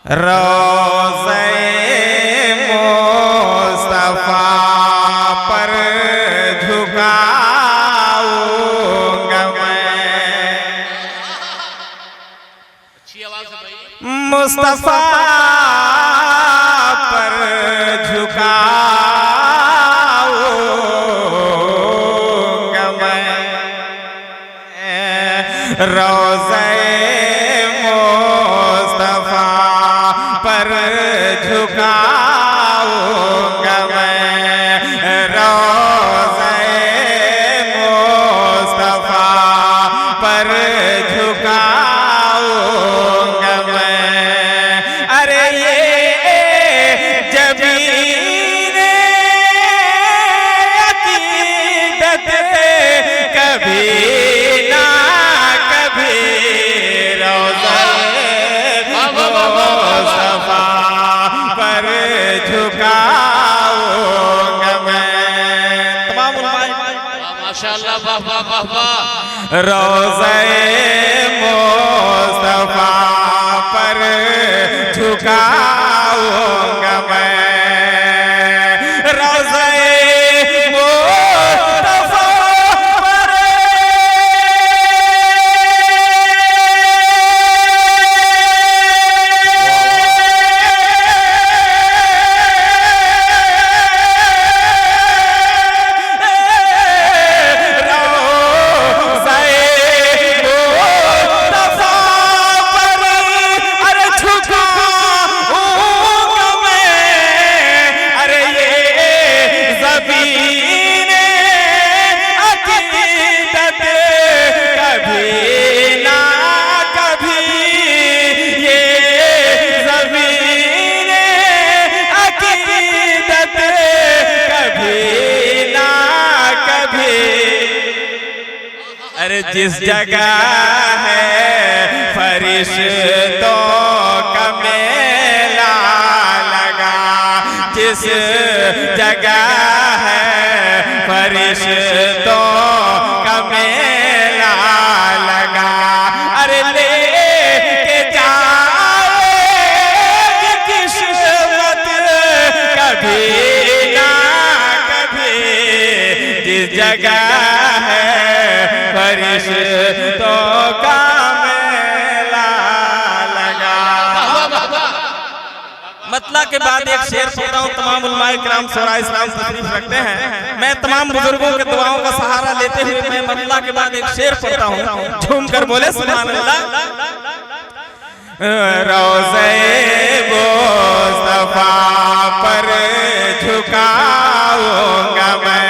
रोज़े मुस्तफा पर झुकाऊंगा मैं। अच्छी आवाज है भाई। मुस्तफा पर झुकाऊंगा मैं। रोज़े मुस्तफा पर झुकाऊंगा मैं। रोज़े मुस्तफा पर झुकाऊंगा मैं। अरे ये जबीने अकीदत कभी ना कभी रोज़े मुस्तफा पर झुकाऊंगा मैं। तमाम माशाअल्लाह, वाह वाह वाह वाह। रोज़े मुस्तफा पर झुकाऊंगा मैं। रोज़े मुस्तफा पर जिस जगह है फरिश्तों का मेला लगा, जिस जगह है फरिश्तों का मेला लगा, अरे ले के जाएगी किस्मत कभी ना कभी। जिस जगह है फरिश्तों का मेला लगा। मतलब के बाद एक शेर पढ़ता हूँ। तमाम उलमाए किराम शोरा इस्लाम तशरीफ रखते हैं। मैं तमाम बुजुर्गों के दुआओं का सहारा लेते हुए मैं मतलब के बाद एक शेर पढ़ता हूँ। झूम कर बोले सुभान अल्लाह। रोज़े मुस्तफा पर झुकाऊंगा मैं।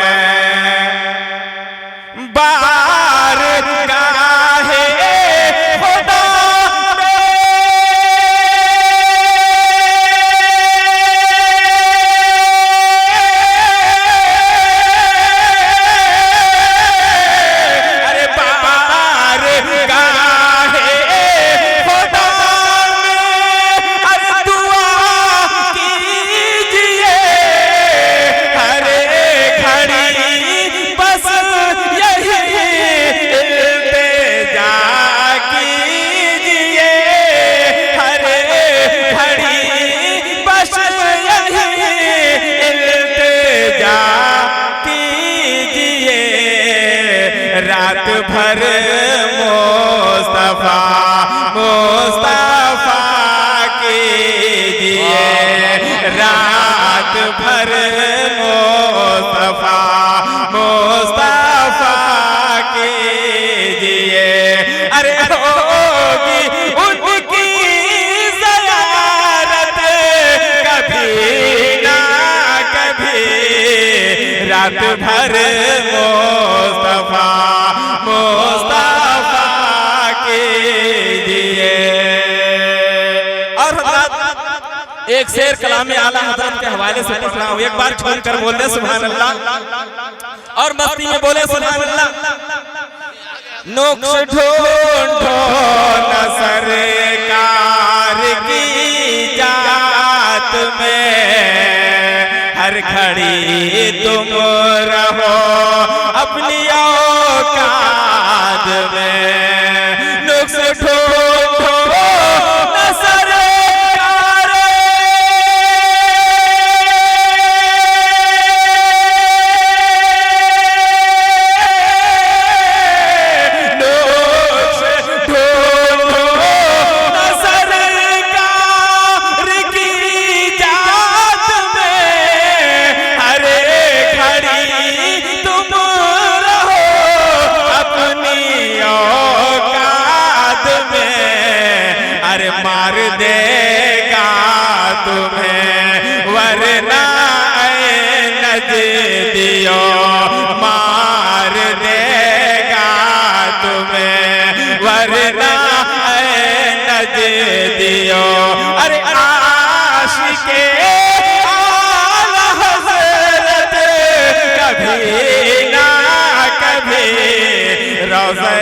रात भर मुस्तफा मुस्तफा कीजिए, रात भर मुस्तफा मुस्तफा कीजिए। अरे होगी उनकी ज़ियारत कभी ना कभी। रात भर मुस्तफा मुस्तफा कीजिए। और एक शेर कलामे आला हज़रत के हवाले से पढ़ रहा हूँ। एक बार छोड़ कर बोल दे सुभान अल्लाह और मस्ती में बोले सुभान अल्लाह। नुक्स ढूंढो न सरकार की जात में, हर घड़ी तुम रहो अपनी औकात में। नुक्स ढूंढो न सरकार मार देगा तुम्हें वरना नजदियो मार देगा तुम्हें वरना नजदियो। अरे आशिके आला हज़रत कभी ना कभी रोज़े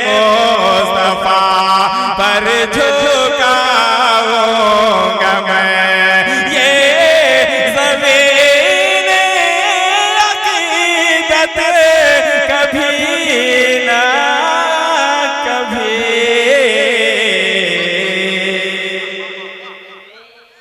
मुस्तफा पर